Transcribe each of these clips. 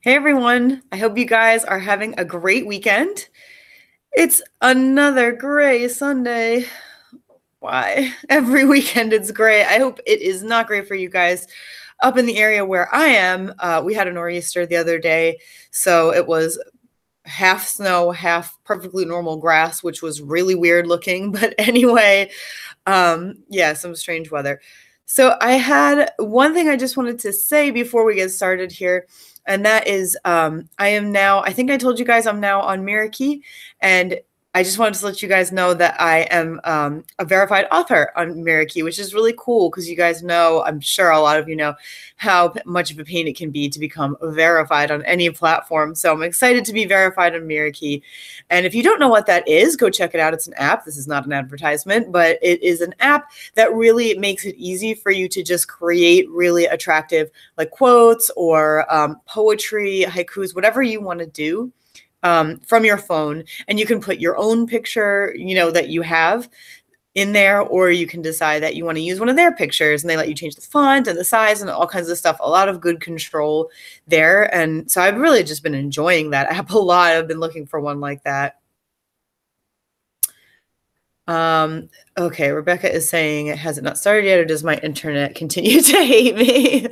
Hey everyone, I hope you guys are having a great weekend. It's another gray Sunday. Why? Every weekend it's gray. I hope it is not great for you guys. Up in the area where I am, we had a nor'easter the other day, so it was half snow, half perfectly normal grass, which was really weird looking. But anyway, yeah, some strange weather. So I had one thing I just wanted to say before we get started here, and that is I am now, I think I told you guys I'm now on Miraki, and I just wanted to let you guys know that I am a verified author on Miraki, which is really cool because you guys know, I'm sure a lot of you know, how much of a pain it can be to become verified on any platform. So I'm excited to be verified on Miraki. And if you don't know what that is, go check it out. It's an app. This is not an advertisement, but it is an app that really makes it easy for you to just create really attractive like quotes or poetry, haikus, whatever you want to do from your phone. And you can put your own picture, you know, that you have in there, or you can decide that you want to use one of their pictures and they let you change the font and the size and all kinds of stuff. A lot of good control there. And so I've really just been enjoying that app a lot. I've been looking for one like that. Okay, Rebecca is saying, has it not started yet, or does my internet continue to hate me?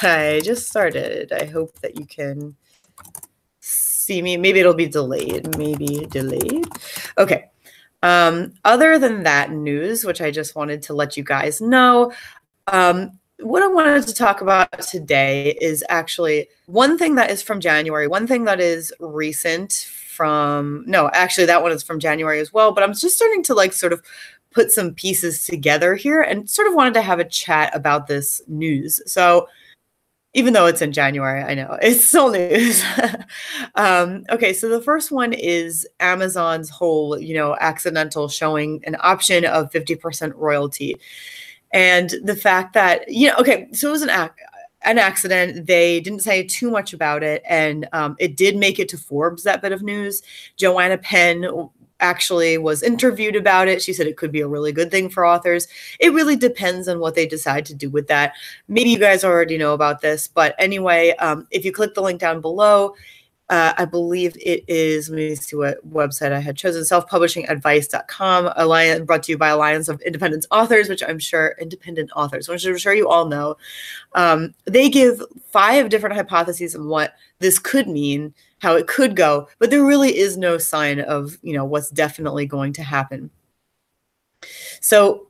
I just started. I hope that you can see me. Maybe it'll be delayed. Maybe delayed. Okay. Other than that news, which I just wanted to let you guys know, what I wanted to talk about today is actually one thing that is from January, one thing that is recent from, no, actually that one is from January as well, but I'm just starting to like sort of put some pieces together here and sort of wanted to have a chat about this news. So even though it's in January, I know it's still news. Okay, so the first one is Amazon's whole, you know, accidental showing an option of 50% royalty. And the fact that, you know, okay, so it was an accident. They didn't say too much about it. And it did make it to Forbes, that bit of news. Joanna Penn actually was interviewed about it. She said it could be a really good thing for authors. It really depends on what they decide to do with that. Maybe you guys already know about this, but anyway, if you click the link down below, I believe it is, let me see what website I had chosen, selfpublishingadvice.com, Alliance, brought to you by Alliance of Independent Authors, which I'm sure you all know. They give 5 different hypotheses on what this could mean, how it could go, but there really is no sign of, you know, what's definitely going to happen. So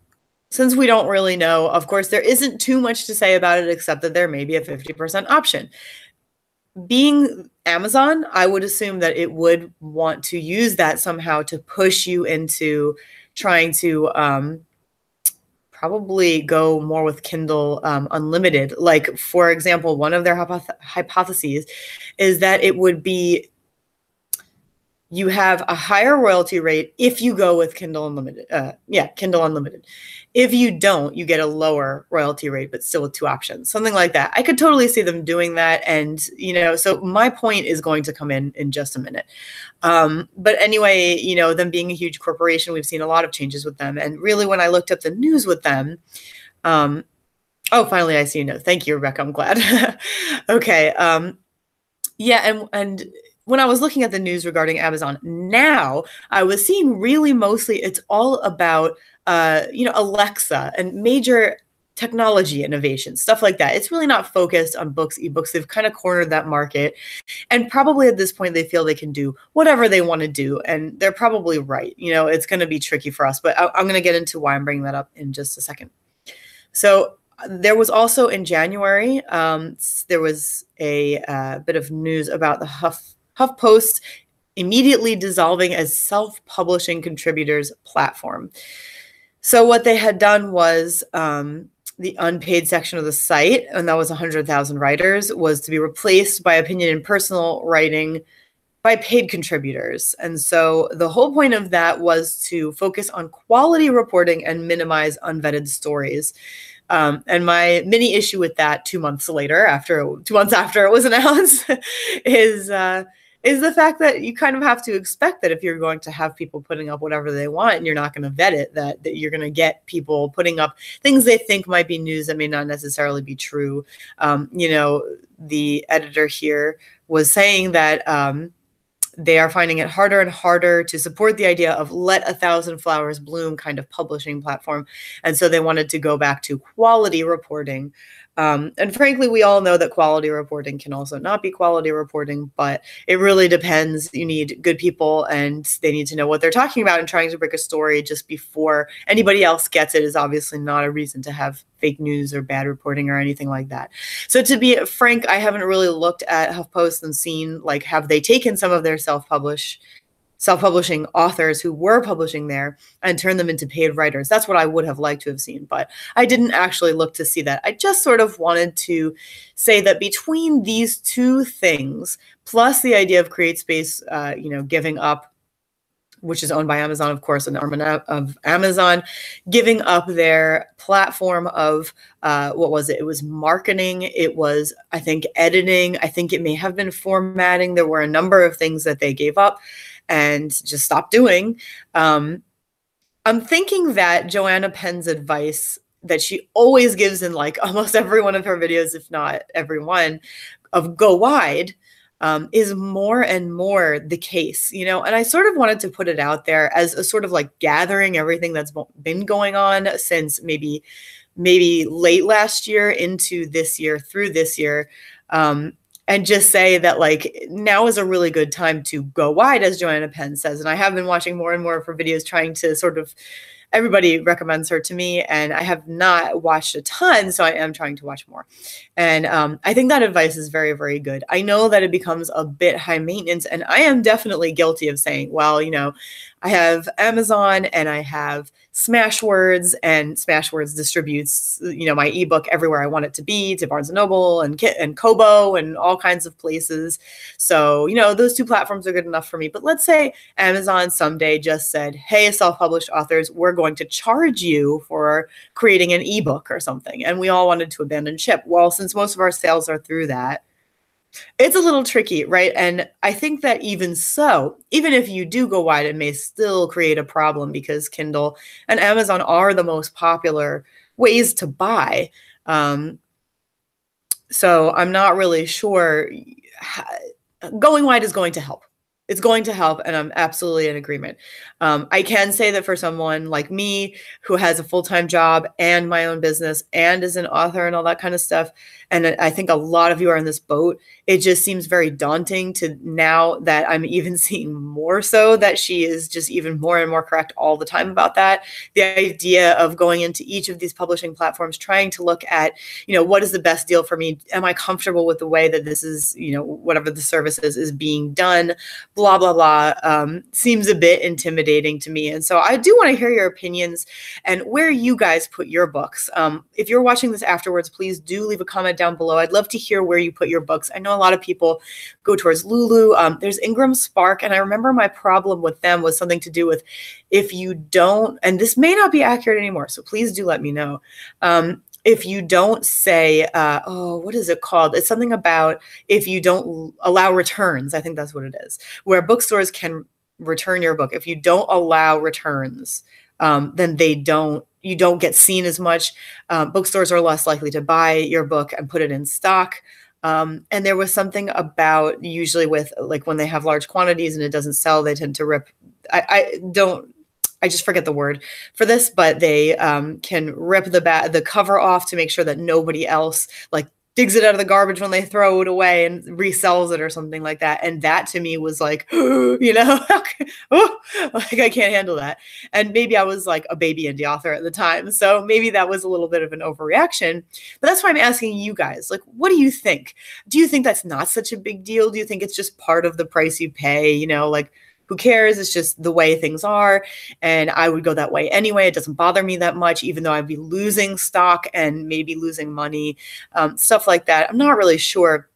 since we don't really know, of course, there isn't too much to say about it except that there may be a 50% option. Being Amazon, I would assume that it would want to use that somehow to push you into trying to probably go more with Kindle Unlimited. Like, for example, one of their hypotheses is that it would be you have a higher royalty rate if you go with Kindle Unlimited. Kindle Unlimited. If you don't, you get a lower royalty rate, but still with 2 options, something like that. I could totally see them doing that. And, you know, so my point is going to come in just a minute. But anyway, you know, them being a huge corporation, we've seen a lot of changes with them. And really, when I looked up the news with them, oh, finally, I see you know. Thank you, Rebecca. I'm glad. Okay. Yeah. And when I was looking at the news regarding Amazon now, I was seeing really mostly it's all about, you know, Alexa and major technology innovation, stuff like that. It's really not focused on books, ebooks. They've kind of cornered that market. And probably at this point, they feel they can do whatever they want to do. And they're probably right. You know, it's going to be tricky for us, but I'm going to get into why I'm bringing that up in just a second. So there was also in January, there was a bit of news about the HuffPost immediately dissolving as self-publishing contributors platform. So what they had done was the unpaid section of the site, and that was 100,000 writers, was to be replaced by opinion and personal writing by paid contributors. And so the whole point of that was to focus on quality reporting and minimize unvetted stories. And my mini issue with that 2 months after it was announced is is the fact that you kind of have to expect that if you're going to have people putting up whatever they want and you're not going to vet it, that you're going to get people putting up things they think might be news that may not necessarily be true. You know, the editor here was saying that they are finding it harder and harder to support the idea of let 1,000 flowers bloom kind of publishing platform. And so they wanted to go back to quality reporting. And frankly, we all know that quality reporting can also not be quality reporting, but it really depends. You need good people and they need to know what they're talking about, and trying to break a story just before anybody else gets it is obviously not a reason to have fake news or bad reporting or anything like that. So to be frank, I haven't really looked at HuffPost and seen, like, have they taken some of their self-publishing authors who were publishing there and turned them into paid writers. That's what I would have liked to have seen, but I didn't actually look to see that. I just sort of wanted to say that between these two things, plus the idea of CreateSpace, you know, giving up, which is owned by Amazon, of course, an arm of Amazon, giving up their platform of, what was it? It was marketing. It was, I think, editing. I think it may have been formatting. There were a number of things that they gave up and just stopped doing. I'm thinking that Joanna Penn's advice that she always gives in like almost every one of her videos, if not every one, of go wide, is more and more the case, you know. And I sort of wanted to put it out there as a sort of like gathering everything that's been going on since maybe late last year into this year, through this year, and just say that like now is a really good time to go wide, as Joanna Penn says. And I have been watching more and more of her videos, trying to sort of, everybody recommends her to me, and I have not watched a ton, so I am trying to watch more. And I think that advice is very, very good. I know that it becomes a bit high maintenance, and I am definitely guilty of saying, well, you know, I have Amazon and I have Smashwords, and Smashwords distributes, you know, my ebook everywhere I want it to be, to Barnes & Noble and Kobo and all kinds of places. So, you know, those two platforms are good enough for me. But let's say Amazon someday just said, hey, self-published authors, we're going to charge you for creating an ebook or something. And we all wanted to abandon ship. Well, since most of our sales are through that, it's a little tricky, right? And I think that even so, even if you do go wide, it may still create a problem because Kindle and Amazon are the most popular ways to buy. So I'm not really sure. Going wide is going to help. It's going to help, and I'm absolutely in agreement. I can say that for someone like me who has a full-time job and my own business and is an author and all that kind of stuff, and I think a lot of you are in this boat, it just seems very daunting to now that I'm even seeing more so that she is just even more and more correct all the time about that. The idea of going into each of these publishing platforms, trying to look at, you know, what is the best deal for me? Am I comfortable with the way that this is, you know, whatever the service is being done? Blah, blah, blah, seems a bit intimidating to me. And so I do want to hear your opinions and where you guys put your books. If you're watching this afterwards, please do leave a comment down below. I'd love to hear where you put your books. I know a lot of people go towards Lulu. There's Ingram Spark. And I remember my problem with them was something to do with if you don't, and this may not be accurate anymore, so please do let me know. If you don't say, oh, what is it called? It's something about if you don't allow returns. I think that's what it is, where bookstores can return your book. If you don't allow returns, then you don't get seen as much. Bookstores are less likely to buy your book and put it in stock. And there was something about, usually with like when they have large quantities and it doesn't sell, they tend to rip. I just forget the word for this, but they can rip the cover off to make sure that nobody else like digs it out of the garbage when they throw it away and resells it or something like that. And that to me was like, you know, oh, like I can't handle that. And maybe I was like a baby indie author at the time. So maybe that was a little bit of an overreaction. But that's why I'm asking you guys, like, what do you think? Do you think that's not such a big deal? Do you think it's just part of the price you pay? You know, like, who cares? It's just the way things are. And I would go that way anyway. It doesn't bother me that much, even though I'd be losing stock and maybe losing money, stuff like that. I'm not really sure.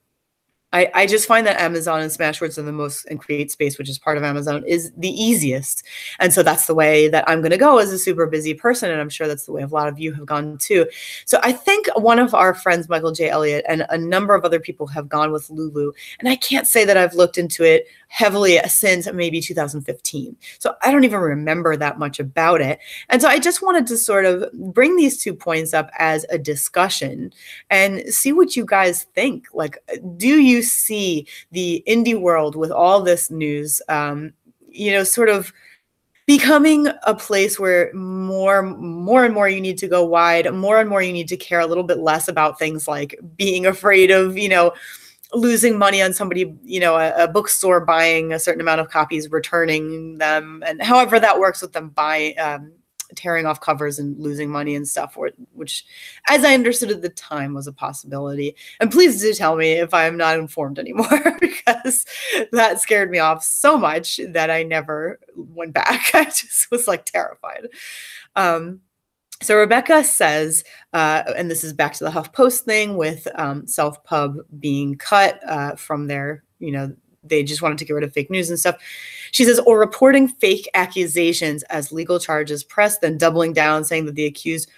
I just find that Amazon and Smashwords are the most, and CreateSpace, which is part of Amazon, is the easiest. And so that's the way that I'm going to go as a super busy person. And I'm sure that's the way a lot of you have gone too. So I think one of our friends, Michael J. Elliott, and a number of other people have gone with Lulu. And I can't say that I've looked into it heavily since maybe 2015. So I don't even remember that much about it. And so I just wanted to sort of bring these 2 points up as a discussion and see what you guys think. Like, do you see the indie world with all this news, sort of becoming a place where more and more you need to go wide, more and more you need to care a little bit less about things like being afraid of, losing money on somebody, a bookstore buying a certain amount of copies, returning them, and however that works with them tearing off covers and losing money and stuff, which, as I understood at the time, was a possibility. And please do tell me if I'm not informed anymore, because that scared me off so much that I never went back. I just was like terrified. So Rebecca says, and this is back to the HuffPost thing with self-pub being cut from their, they just wanted to get rid of fake news and stuff. She says, or reporting fake accusations as legal charges pressed, then doubling down, saying that the accused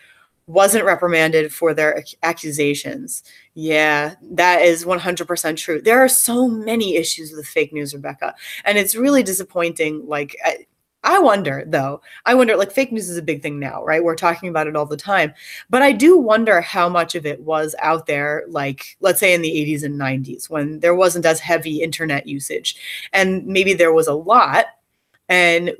wasn't reprimanded for their accusations. Yeah, that is 100% true. There are so many issues with fake news, Rebecca, and it's really disappointing. Like, I wonder, like, fake news is a big thing now, right? We're talking about it all the time. But I do wonder how much of it was out there, like, let's say in the 80s and 90s, when there wasn't as heavy internet usage. And maybe there was a lot, and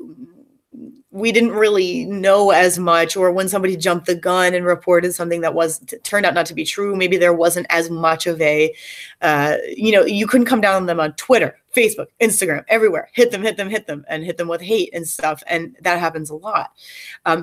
we didn't really know as much, or when somebody jumped the gun and reported something that turned out not to be true, maybe there wasn't as much of a, you couldn't come down on them on Twitter, Facebook, Instagram, everywhere, hit them, and hit them with hate and stuff. And that happens a lot.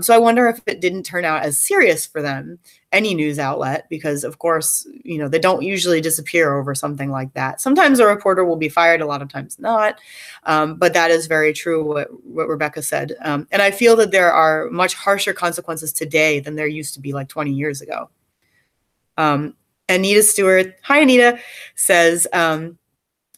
So I wonder if it didn't turn out as serious for them, any news outlet, because of course, they don't usually disappear over something like that. Sometimes a reporter will be fired, a lot of times not. But that is very true, what Rebecca said. And I feel that there are much harsher consequences today than there used to be like 20 years ago. Anita Stewart, hi Anita, says,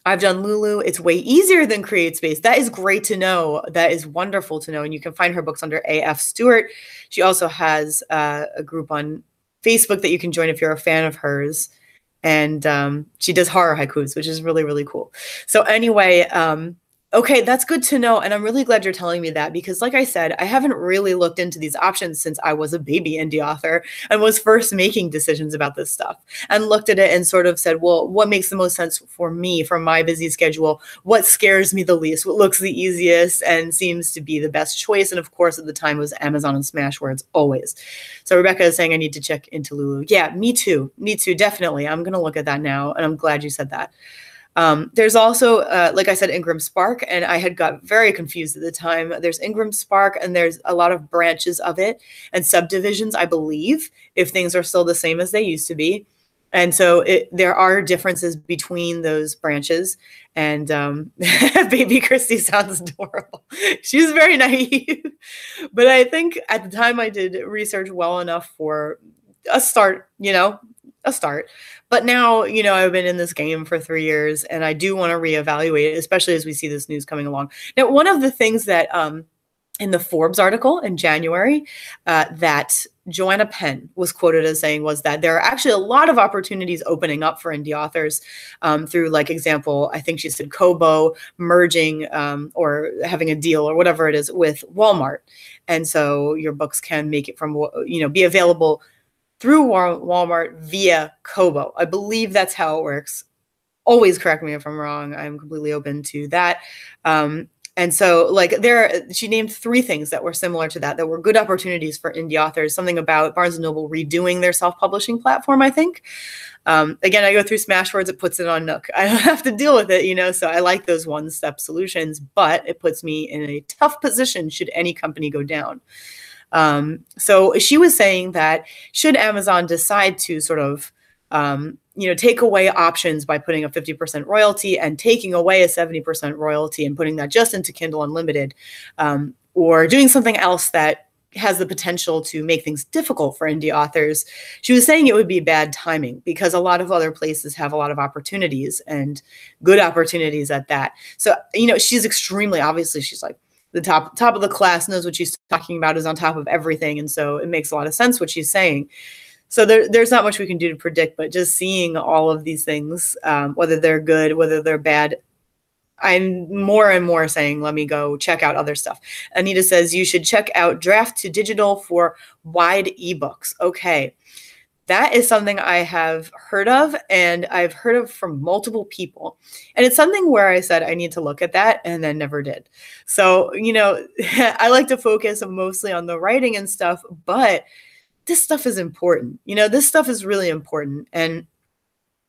I've done Lulu. It's way easier than CreateSpace. That is great to know. That is wonderful to know. And you can find her books under AF Stewart. She also has a group on Facebook that you can join if you're a fan of hers. And she does horror haikus, which is really, really cool. So anyway, okay, that's good to know. And I'm really glad you're telling me that, because like I said, I haven't really looked into these options since I was a baby indie author and was first making decisions about this stuff, and looked at it and sort of said, well, what makes the most sense for me, from my busy schedule? What scares me the least? What looks the easiest and seems to be the best choice? And of course, at the time was Amazon and Smashwords, always. So Rebecca is saying I need to check into Lulu. Yeah, me too. Definitely. I'm going to look at that now. And I'm glad you said that. There's also, like I said, Ingram Spark, and I had got very confused at the time. There's Ingram Spark, and there's a lot of branches of it and subdivisions, I believe, if things are still the same as they used to be. And so there are differences between those branches. And baby Christy sounds adorable. She's very naive. But I think at the time I did research well enough for a start, a start. But now, I've been in this game for 3 years, and I do want to reevaluate it, especially as we see this news coming along. Now, one of the things that in the Forbes article in January that Joanna Penn was quoted as saying was that there are actually a lot of opportunities opening up for indie authors through, like, example, I think she said Kobo merging or having a deal or whatever it is with Walmart. And so your books can make it from, be available through Walmart via Kobo. I believe that's how it works. Always correct me if I'm wrong. I'm completely open to that. And so, like, she named 3 things that were similar to that were good opportunities for indie authors. Something about Barnes & Noble redoing their self-publishing platform, I think. Again, I go through Smashwords, it puts it on Nook. I don't have to deal with it, so I like those one-step solutions, but it puts me in a tough position should any company go down. So she was saying that should Amazon decide to sort of, take away options by putting a 50% royalty and taking away a 70% royalty and putting that just into Kindle Unlimited, or doing something else that has the potential to make things difficult for indie authors. She was saying it would be bad timing because a lot of other places have a lot of opportunities, and good opportunities at that. So, you know, she's extremely, obviously she's like the top of the class, knows what she's talking about, is on top of everything. And so it makes a lot of sense what she's saying. So there's not much we can do to predict, but just seeing all of these things, whether they're good, whether they're bad, I'm more and more saying, let me go check out other stuff. Anita says, you should check out Draft to Digital for wide ebooks. Okay. That is something I have heard of, and I've heard of from multiple people. And it's something where I said I need to look at that and then never did. So, you know, I like to focus mostly on the writing and stuff, but this stuff is important. You know, this stuff is really important. And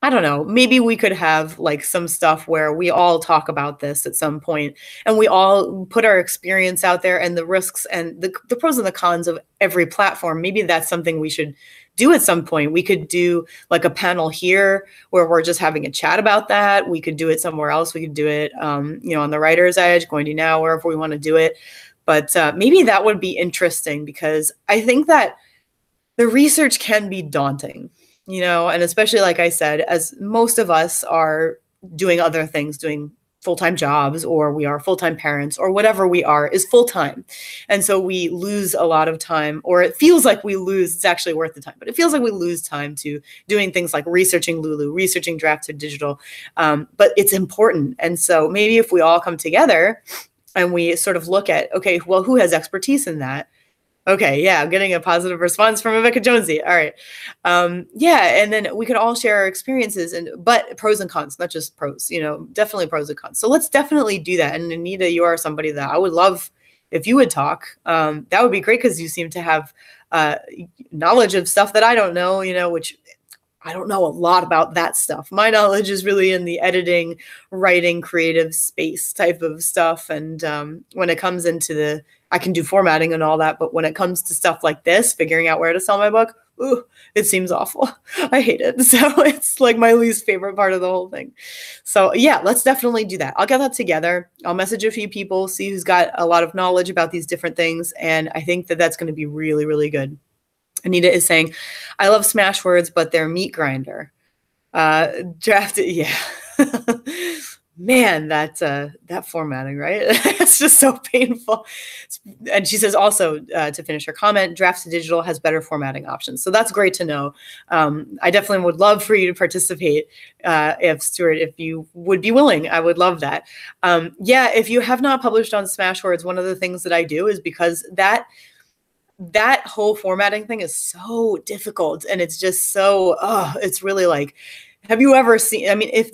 I don't know, maybe we could have like some stuff where we all talk about this at some point, and we all put our experience out there and the risks and the pros and the cons of every platform. Maybe that's something we should do at some point. We could do like a panel here where we're just having a chat about that. We could do it somewhere else. We could do it, you know, on the Writer's Edge, Going to Now, wherever we want to do it. But maybe that would be interesting, because I think that the research can be daunting. You know, and especially, like I said, as most of us are doing other things, doing full-time jobs, or we are full-time parents, or whatever we are is full-time. And so we lose a lot of time, or it feels like we lose, it's actually worth the time, but it feels like we lose time to doing things like researching Lulu, researching Draft to Digital. But it's important. And so maybe if we all come together and we sort of look at, okay, well, who has expertise in that? Okay, yeah, I'm getting a positive response from Rebecca Jonesy. All right. Yeah, and then we could all share our experiences, but pros and cons, not just pros, you know, definitely pros and cons. So let's definitely do that. And Anita, you are somebody that I would love if you would talk. That would be great, because you seem to have knowledge of stuff that I don't know, you know, which I don't know a lot about that stuff. My knowledge is really in the editing, writing, creative space type of stuff. And when it comes into I can do formatting and all that, but when it comes to stuff like this, figuring out where to sell my book, ooh, it seems awful. I hate it. So it's like my least favorite part of the whole thing. So yeah, let's definitely do that. I'll get that together. I'll message a few people, see who's got a lot of knowledge about these different things. And I think that that's going to be really, really good. Anita is saying, I love Smashwords, but they're meat grinder. Drafted, yeah. Man, that formatting, right? It's just so painful. And she says also, to finish her comment, Draft to Digital has better formatting options. So that's great to know. I definitely would love for you to participate. If Stuart, if you would be willing, I would love that. Yeah, if you have not published on Smashwords, one of the things that I do is because that whole formatting thing is so difficult, and it's just so, it's really like, have you ever seen, I mean, if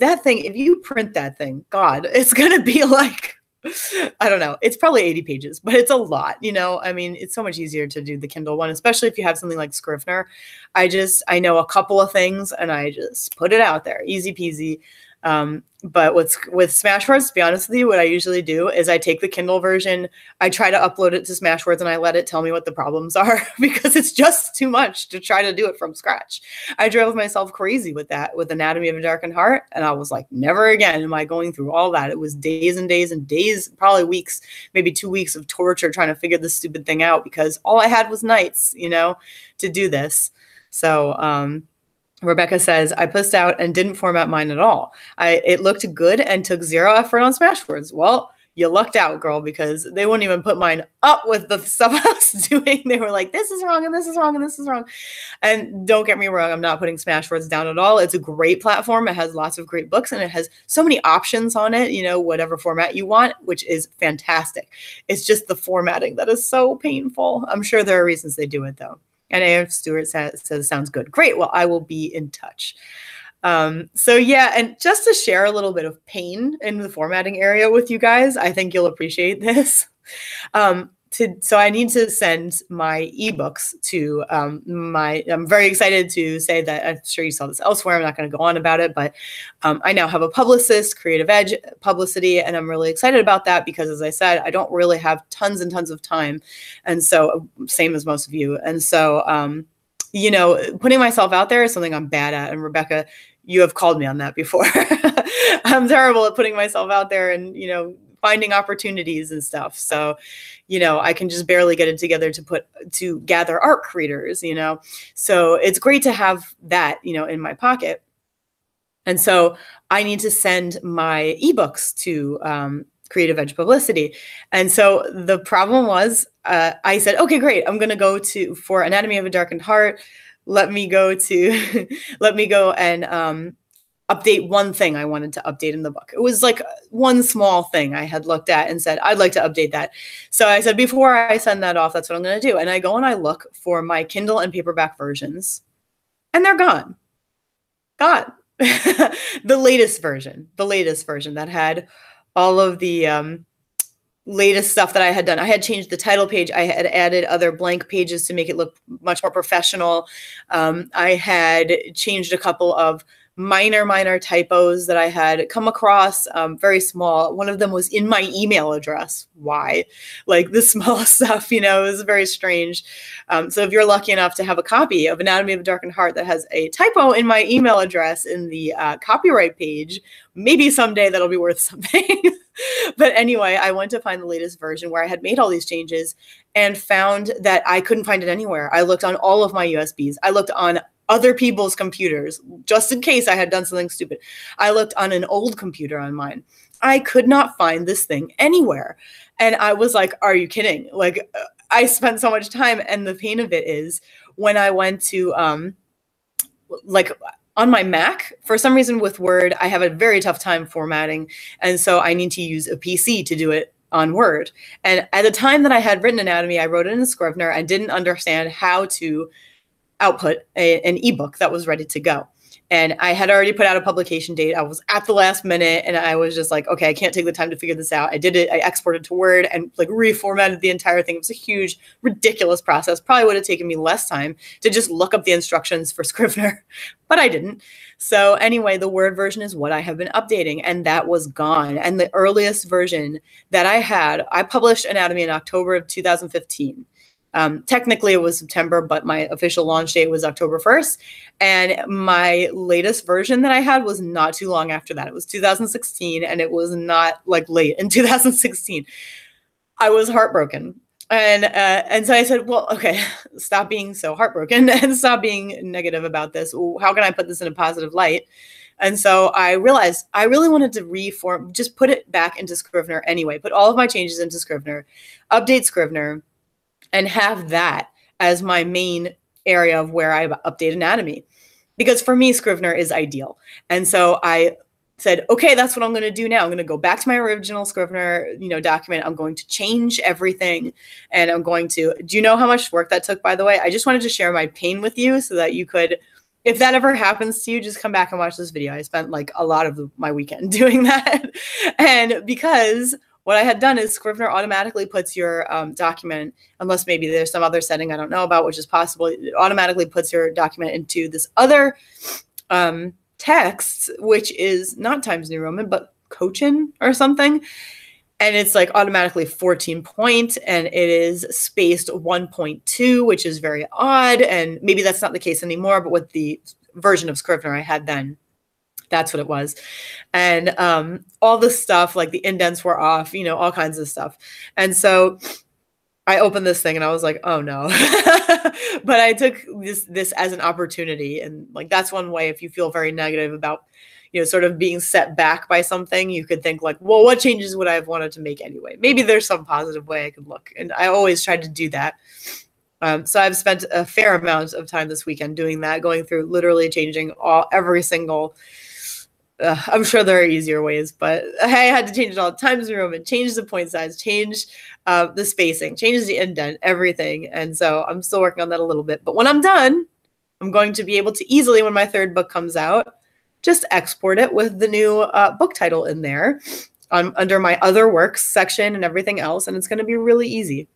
you print that thing, God, it's going to be like, I don't know, it's probably 80 pages, but it's a lot, you know, I mean, it's so much easier to do the Kindle one, especially if you have something like Scrivener. I know a couple of things and I just put it out there, easy peasy. But with Smashwords, to be honest with you, what I usually do is I take the Kindle version, I try to upload it to Smashwords, and I let it tell me what the problems are, because it's just too much to try to do it from scratch. I drove myself crazy with that, with Anatomy of a Darkened Heart, and I was like, never again am I going through all that. It was days and days and days, probably weeks, maybe 2 weeks of torture trying to figure this stupid thing out, because all I had was nights, you know, to do this. So, Rebecca says, I pushed out and didn't format mine at all. It looked good and took zero effort on Smashwords. Well, you lucked out, girl, because they wouldn't even put mine up with the stuff I was doing. They were like, this is wrong, and this is wrong, and this is wrong. And don't get me wrong, I'm not putting Smashwords down at all. It's a great platform. It has lots of great books, and it has so many options on it, you know, whatever format you want, which is fantastic. It's just the formatting that is so painful. I'm sure there are reasons they do it, though. And Anita Stewart says, sounds good. Great. Well, I will be in touch. So yeah, and just to share a little bit of pain in the formatting area with you guys, I think you'll appreciate this. So I need to send my ebooks to I'm very excited to say that, I'm sure you saw this elsewhere, I'm not going to go on about it, but I now have a publicist, Creative Edge Publicity, and I'm really excited about that because, as I said, I don't really have tons and tons of time. And so, same as most of you. And so, you know, putting myself out there is something I'm bad at. And Rebecca, you have called me on that before. I'm terrible at putting myself out there and, you know, finding opportunities and stuff. So, you know, I can just barely get it together to gather ARC readers, you know. So it's great to have that, you know, in my pocket. And so I need to send my ebooks to Creative Edge Publicity. And so the problem was, I said, okay, great. I'm going to go for Anatomy of a Darkened Heart. Let me go and update one thing I wanted to update in the book. It was like one small thing I had looked at and said, I'd like to update that. So I said, before I send that off, that's what I'm going to do. And I go and I look for my Kindle and paperback versions, and they're gone. Gone. The latest version that had all of the latest stuff that I had done. I had changed the title page. I had added other blank pages to make it look much more professional. I had changed a couple of minor typos that I had come across, very small. One of them was in my email address. Why? Like the small stuff, you know, it was very strange. So if you're lucky enough to have a copy of Anatomy of a Darkened Heart that has a typo in my email address in the copyright page, maybe someday that'll be worth something. But anyway, I went to find the latest version where I had made all these changes and found that I couldn't find it anywhere. I looked on all of my USBs. I looked on other people's computers, just in case I had done something stupid. I looked on an old computer on mine. I could not find this thing anywhere. And I was like, are you kidding? Like, I spent so much time, and the pain of it is when I went to, like, on my Mac, for some reason with Word, I have a very tough time formatting. And so I need to use a PC to do it on Word. And at the time that I had written Anatomy, I wrote it in Scrivener and didn't understand how to output an ebook that was ready to go. And I had already put out a publication date. I was at the last minute, and I was just like, okay, I can't take the time to figure this out. I did it. I exported to Word and like reformatted the entire thing. It was a huge, ridiculous process. Probably would have taken me less time to just look up the instructions for Scrivener, but I didn't. So anyway, the Word version is what I have been updating, and that was gone. And the earliest version that I had, I published Anatomy in October of 2015. Technically it was September, but my official launch date was October 1st. And my latest version that I had was not too long after that. It was 2016, and it was not like late in 2016. I was heartbroken. And so I said, well, okay, stop being so heartbroken and stop being negative about this. How can I put this in a positive light? And so I realized I really wanted to just put it back into Scrivener anyway, put all of my changes into Scrivener, update Scrivener, and have that as my main area of where I update Anatomy. Because for me, Scrivener is ideal. And so I said, okay, that's what I'm going to do now. I'm going to go back to my original Scrivener, you know, document. I'm going to change everything. And I'm going to, do you know how much work that took, by the way? I just wanted to share my pain with you so that you could, if that ever happens to you, just come back and watch this video. I spent like a lot of my weekend doing that. And because what I had done is Scrivener automatically puts your document, unless maybe there's some other setting I don't know about, which is possible, it automatically puts your document into this other text, which is not Times New Roman, but Cochin or something. And it's like automatically 14 point, and it is spaced 1.2, which is very odd. And maybe that's not the case anymore, but with the version of Scrivener I had then, that's what it was. And all the stuff, like the indents were off, you know, all kinds of stuff. And so I opened this thing and I was like, oh no. But I took this as an opportunity. And like, that's one way, if you feel very negative about, you know, sort of being set back by something, you could think like, well, what changes would I have wanted to make anyway? Maybe there's some positive way I could look. And I always tried to do that. So I've spent a fair amount of time this weekend doing that, going through literally changing every single, I'm sure there are easier ways, but I had to change it all. Times New Roman, change the point size, change the spacing, change the indent, everything. And so I'm still working on that a little bit. But when I'm done, I'm going to be able to easily, when my third book comes out, just export it with the new book title in there under my other works section and everything else. And it's going to be really easy.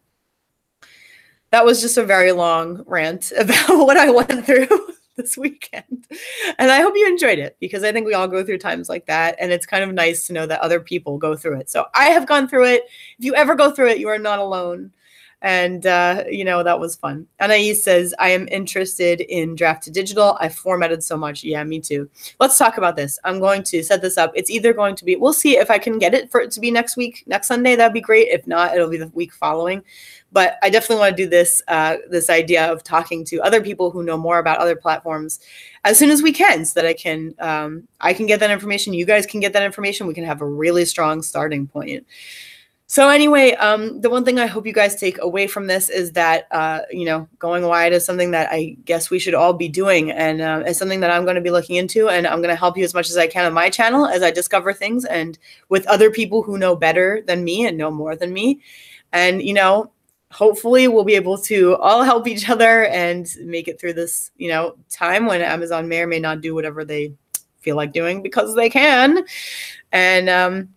That was just a very long rant about what I went through this weekend. And I hope you enjoyed it, because I think we all go through times like that. And it's kind of nice to know that other people go through it. So I have gone through it. If you ever go through it, you are not alone. And, you know, that was fun. Anais says, I am interested in draft to digital. I formatted so much. Yeah, me too. Let's talk about this. I'm going to set this up. It's either going to be, we'll see if I can get it for it to be next week, next Sunday. That'd be great. If not, it'll be the week following. But I definitely want to do this, this idea of talking to other people who know more about other platforms as soon as we can, so that I can get that information. You guys can get that information. We can have a really strong starting point. So anyway, the one thing I hope you guys take away from this is that, you know, going wide is something that I guess we should all be doing. And it's something that I'm going to be looking into. And I'm going to help you as much as I can on my channel as I discover things, and with other people who know better than me and know more than me. And, you know, hopefully we'll be able to all help each other and make it through this, you know, time when Amazon may or may not do whatever they feel like doing, because they can. And,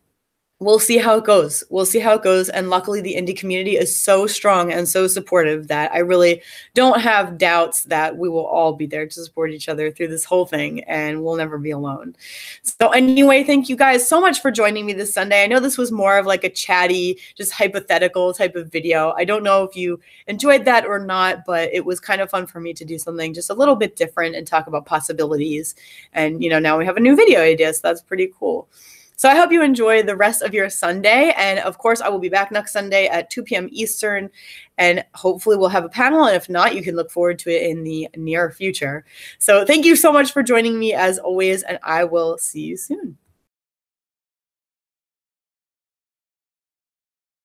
we'll see how it goes. We'll see how it goes. And luckily, the indie community is so strong and so supportive that I really don't have doubts that we will all be there to support each other through this whole thing, and we'll never be alone. So anyway, thank you guys so much for joining me this Sunday. I know this was more of like a chatty, just hypothetical type of video. I don't know if you enjoyed that or not, but it was kind of fun for me to do something just a little bit different and talk about possibilities. And, you know, now we have a new video idea, so that's pretty cool. So I hope you enjoy the rest of your Sunday. And of course, I will be back next Sunday at 2 p.m. Eastern. And hopefully we'll have a panel. And if not, you can look forward to it in the near future. So thank you so much for joining me as always. And I will see you soon.